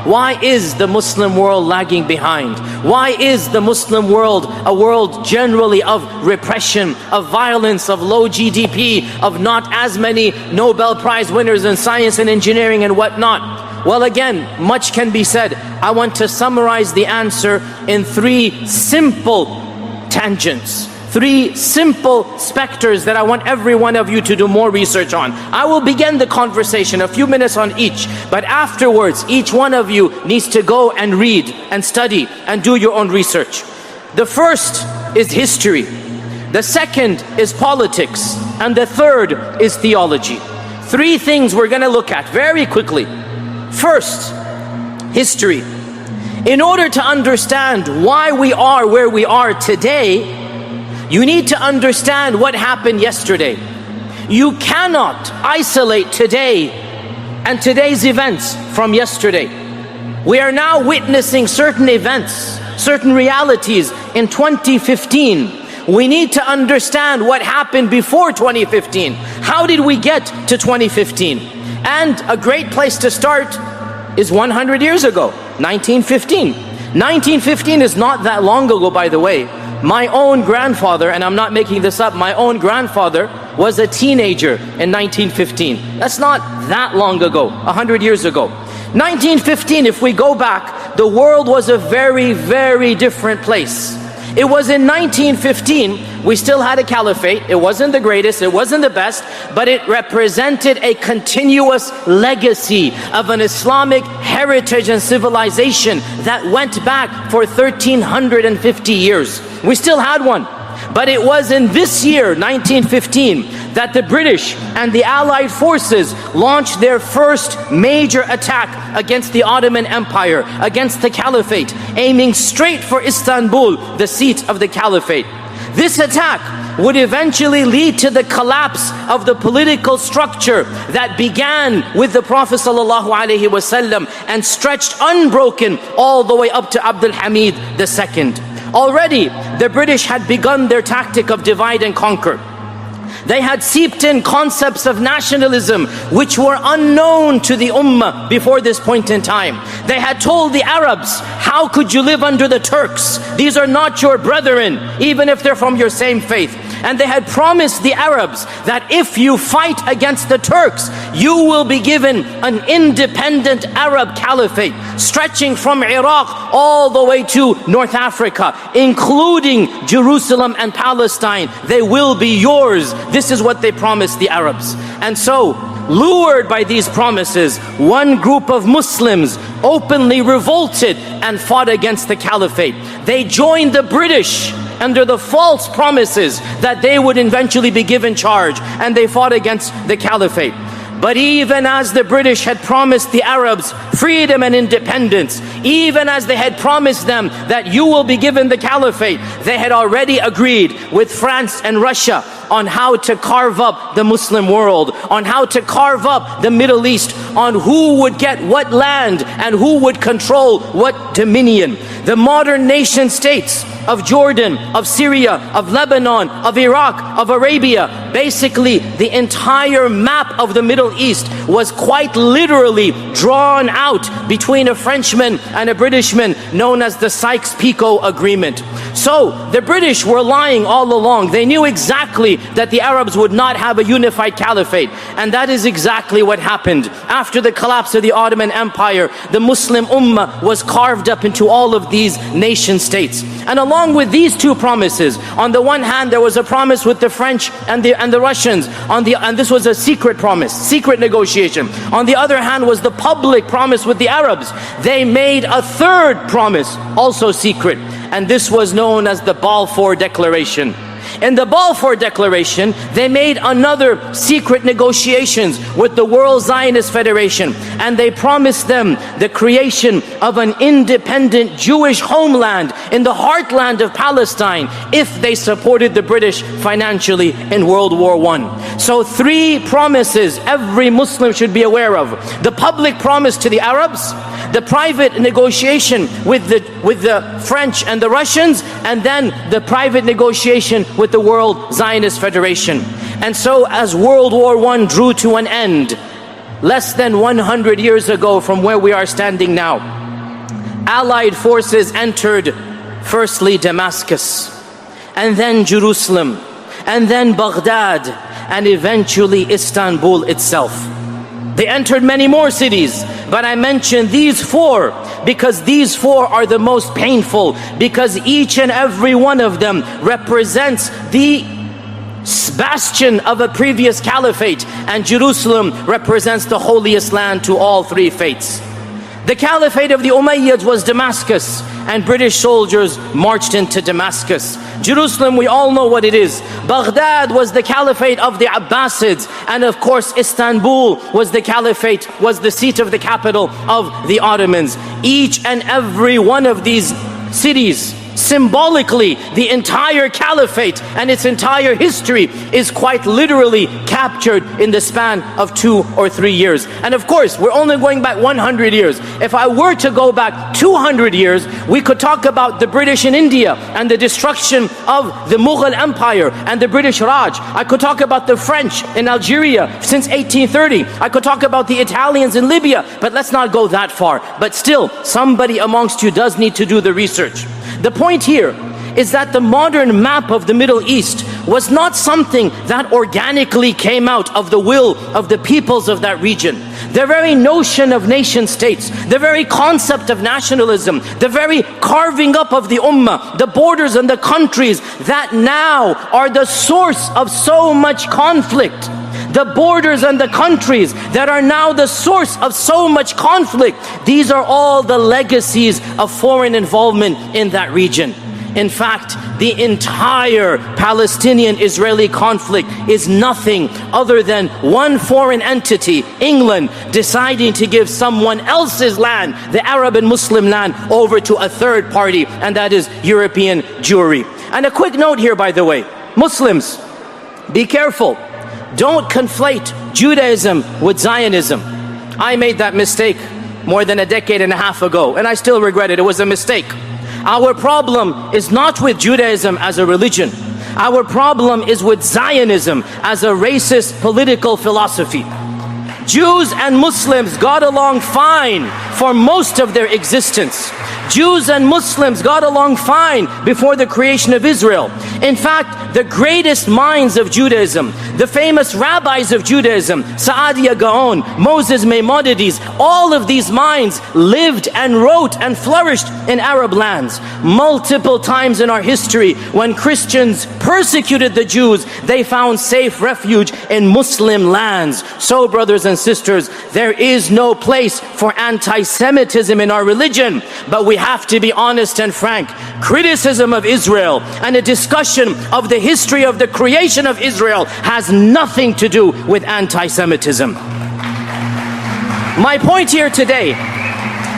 Why is the Muslim world lagging behind? Why is the Muslim world a world generally of repression, of violence, of low GDP, of not as many Nobel Prize winners in science and engineering and whatnot? Well, again, much can be said. I want to summarize the answer in 3 simple tangents. 3 simple specters that I want every one of you to do more research on. I will begin the conversation, a few minutes on each, but afterwards, each one of you needs to go and read and study and do your own research. The first is history. The second is politics. And the third is theology. 3 things we're going to look at very quickly. First, history. In order to understand why we are where we are today, you need to understand what happened yesterday. You cannot isolate today and today's events from yesterday. We are now witnessing certain events, certain realities in 2015. We need to understand what happened before 2015. How did we get to 2015? And a great place to start is 100 years ago, 1915. 1915 is not that long ago, by the way. My own grandfather, and I'm not making this up, my own grandfather was a teenager in 1915. That's not that long ago, 100 years ago. 1915, if we go back, the world was a very, very different place. It was in 1915, we still had a caliphate. It wasn't the greatest, it wasn't the best, but it represented a continuous legacy of an Islamic heritage and civilization that went back for 1350 years. We still had one. But it was in this year, 1915, that the British and the Allied forces launched their first major attack against the Ottoman Empire, against the Caliphate, aiming straight for Istanbul, the seat of the Caliphate. This attack would eventually lead to the collapse of the political structure that began with the Prophet ﷺ and stretched unbroken all the way up to Abdul Hamid II. Already, the British had begun their tactic of divide and conquer. They had seeped in concepts of nationalism which were unknown to the Ummah before this point in time. They had told the Arabs, how could you live under the Turks? These are not your brethren, even if they're from your same faith. And they had promised the Arabs that if you fight against the Turks, you will be given an independent Arab caliphate, stretching from Iraq all the way to North Africa, including Jerusalem and Palestine. They will be yours. This is what they promised the Arabs. And so, lured by these promises, one group of Muslims openly revolted and fought against the caliphate. They joined the British under the false promises that they would eventually be given charge, and they fought against the caliphate. But even as the British had promised the Arabs freedom and independence, even as they had promised them that you will be given the caliphate, they had already agreed with France and Russia on how to carve up the Muslim world, on how to carve up the Middle East, on who would get what land and who would control what dominion. The modern nation states of Jordan, of Syria, of Lebanon, of Iraq, of Arabia, basically the entire map of the Middle East was quite literally drawn out between a Frenchman and a Britishman, known as the Sykes-Picot Agreement. So the British were lying all along. They knew exactly that the Arabs would not have a unified caliphate, and that is exactly what happened. After the collapse of the Ottoman Empire, the Muslim Ummah was carved up into all of these nation states. And along with these 2 promises, on the one hand there was a promise with the French and the Russians, and this was a secret promise, secret negotiation. On the other hand was the public promise with the Arabs. They made a third promise, also secret, and this was known as the Balfour Declaration. In the Balfour Declaration, they made another secret negotiations with the World Zionist Federation, and they promised them the creation of an independent Jewish homeland in the heartland of Palestine if they supported the British financially in World War I. So 3 promises every Muslim should be aware of. The public promise to the Arabs, the private negotiation with the French and the Russians, and then the private negotiation with the World Zionist Federation. And so as World War I drew to an end, less than 100 years ago from where we are standing now, Allied forces entered firstly Damascus, and then Jerusalem, and then Baghdad, and eventually Istanbul itself. They entered many more cities, but I mentioned these four because these four are the most painful, because each and every one of them represents the bastion of a previous caliphate, and Jerusalem represents the holiest land to all three faiths. The caliphate of the Umayyads was Damascus, and British soldiers marched into Damascus. Jerusalem, we all know what it is. Baghdad was the caliphate of the Abbasids, and of course Istanbul was the caliphate, was the seat of the capital of the Ottomans. Each and every one of these cities, symbolically, the entire caliphate and its entire history is quite literally captured in the span of 2 or 3 years. And of course, we're only going back 100 years. If I were to go back 200 years, we could talk about the British in India and the destruction of the Mughal Empire and the British Raj. I could talk about the French in Algeria since 1830. I could talk about the Italians in Libya, but let's not go that far. But still, somebody amongst you does need to do the research. The point here is that the modern map of the Middle East was not something that organically came out of the will of the peoples of that region. The very notion of nation states, the very concept of nationalism, the very carving up of the Ummah, the borders and the countries that now are the source of so much conflict, the borders and the countries that are now the source of so much conflict, these are all the legacies of foreign involvement in that region. In fact, the entire Palestinian-Israeli conflict is nothing other than one foreign entity, England, deciding to give someone else's land, the Arab and Muslim land, over to a third party, and that is European Jewry. And a quick note here, by the way, Muslims, be careful. Don't conflate Judaism with Zionism. I made that mistake more than a decade and a half ago, and I still regret it. It was a mistake. Our problem is not with Judaism as a religion. Our problem is with Zionism as a racist political philosophy. Jews and Muslims got along fine for most of their existence. Jews and Muslims got along fine before the creation of Israel. In fact, the greatest minds of Judaism, the famous rabbis of Judaism, Saadia Gaon, Moses Maimonides, all of these minds lived and wrote and flourished in Arab lands. Multiple times in our history, when Christians persecuted the Jews, they found safe refuge in Muslim lands. So, brothers and sisters, there is no place for anti-Semitism in our religion, but we have to be honest and frank. Criticism of Israel and a discussion of the history of the creation of Israel has nothing to do with anti-Semitism. My point here today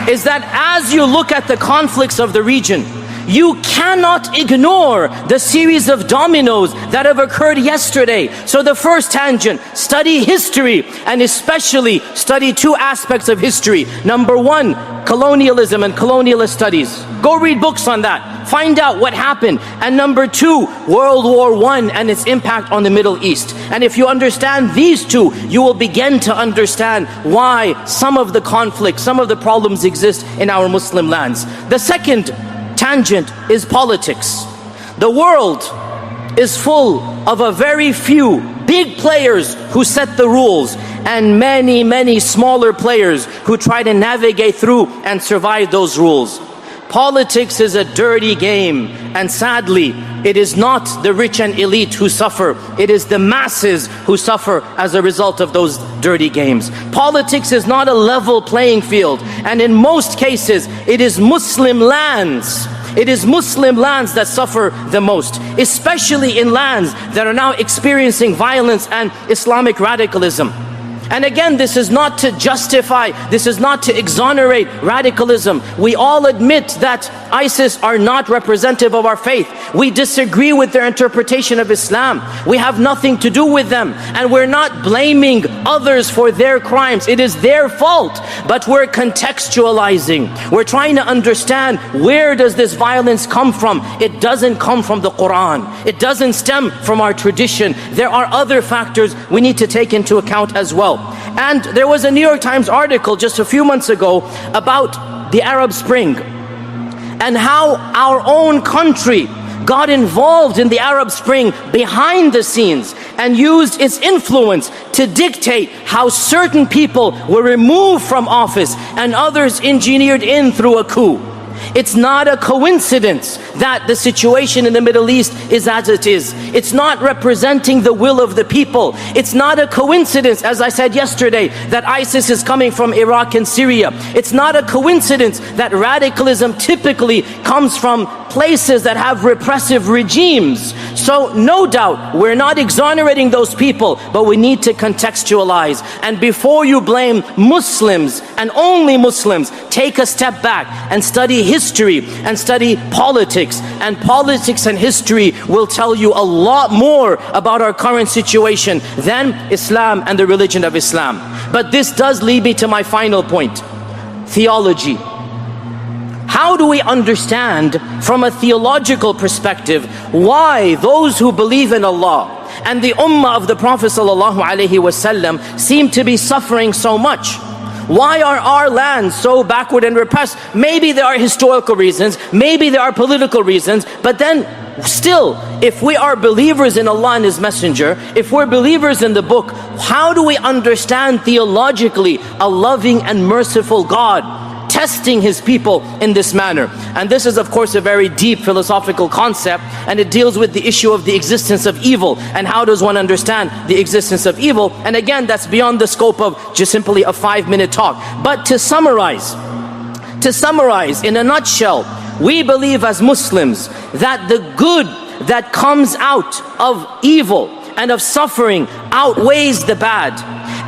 is that as you look at the conflicts of the region, you cannot ignore the series of dominoes that have occurred yesterday. So the first tangent, study history, and especially study two aspects of history. Number one, colonialism and colonialist studies. Go read books on that. Find out what happened. And number two, World War I and its impact on the Middle East. And if you understand these two, you will begin to understand why some of the conflicts, some of the problems exist in our Muslim lands. The second tangent is politics. The world is full of a very few big players who set the rules, and many, many smaller players who try to navigate through and survive those rules. Politics is a dirty game, and sadly, it is not the rich and elite who suffer. It is the masses who suffer as a result of those dirty games. Politics is not a level playing field, and in most cases, it is Muslim lands. It is Muslim lands that suffer the most, especially in lands that are now experiencing violence and Islamic radicalism. And again, this is not to justify, this is not to exonerate radicalism. We all admit that ISIS are not representative of our faith. We disagree with their interpretation of Islam. We have nothing to do with them. And we're not blaming others for their crimes. It is their fault. But we're contextualizing. We're trying to understand, where does this violence come from? It doesn't come from the Quran. It doesn't stem from our tradition. There are other factors we need to take into account as well. well. And there was a New York Times article just a few months ago about the Arab Spring and how our own country got involved in the Arab Spring behind the scenes and used its influence to dictate how certain people were removed from office and others engineered in through a coup. It's not a coincidence that the situation in the Middle East is as it is. It's not representing the will of the people. It's not a coincidence, as I said yesterday, that ISIS is coming from Iraq and Syria. It's not a coincidence that radicalism typically comes from places that have repressive regimes. So no doubt, we're not exonerating those people, but we need to contextualize. And before you blame Muslims, and only Muslims, take a step back and study history and study politics. And politics and history will tell you a lot more about our current situation than Islam and the religion of Islam. But this does lead me to my final point: theology. How do we understand from a theological perspective why those who believe in Allah and the Ummah of the Prophet ﷺ seem to be suffering so much? Why are our lands so backward and repressed? Maybe there are historical reasons, maybe there are political reasons, but then still, if we are believers in Allah and His Messenger, if we're believers in the book, how do we understand theologically a loving and merciful God testing His people in this manner? And this is of course a very deep philosophical concept, and it deals with the issue of the existence of evil and how does one understand the existence of evil. And again, that's beyond the scope of just simply a 5-minute talk. But to summarize in a nutshell, we believe as Muslims that the good that comes out of evil and of suffering outweighs the bad,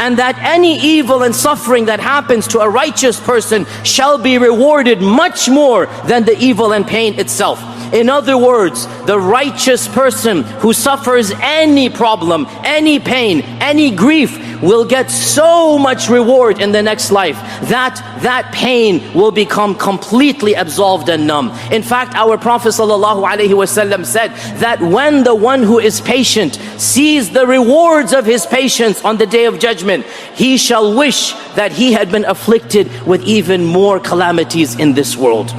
and that any evil and suffering that happens to a righteous person shall be rewarded much more than the evil and pain itself. In other words, the righteous person who suffers any problem, any pain, any grief will get so much reward in the next life that that pain will become completely absolved and numb. In fact, our Prophet ﷺ said that when the one who is patient sees the rewards of his patience on the Day of Judgment, he shall wish that he had been afflicted with even more calamities in this world.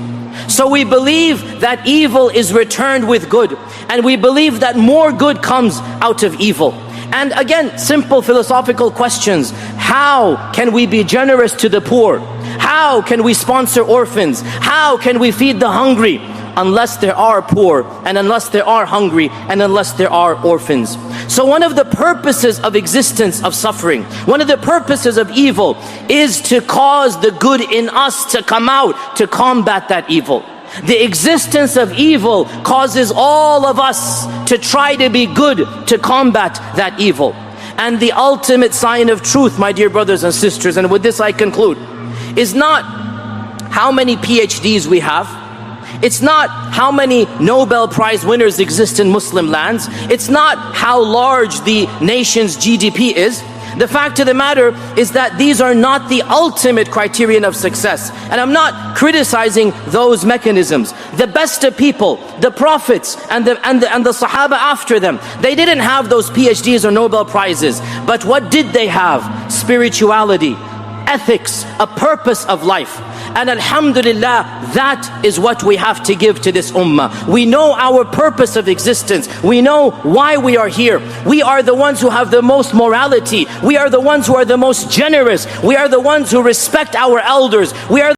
So we believe that evil is returned with good, and we believe that more good comes out of evil. And again, simple philosophical questions: how can we be generous to the poor? How can we sponsor orphans? How can we feed the hungry? Unless there are poor, and unless there are hungry, and unless there are orphans. So one of the purposes of existence of suffering, one of the purposes of evil, is to cause the good in us to come out to combat that evil. The existence of evil causes all of us to try to be good to combat that evil. And the ultimate sign of truth, my dear brothers and sisters, and with this I conclude, is not how many PhDs we have. It's not how many Nobel Prize winners exist in Muslim lands. It's not how large the nation's GDP is. The fact of the matter is that these are not the ultimate criterion of success. And I'm not criticizing those mechanisms. The best of people, the prophets and the Sahaba after them, they didn't have those PhDs or Nobel Prizes. But what did they have? Spirituality, ethics, a purpose of life. And alhamdulillah, that is what we have to give to this ummah. We know our purpose of existence. We know why we are here. We are the ones who have the most morality. We are the ones who are the most generous. We are the ones who respect our elders. We are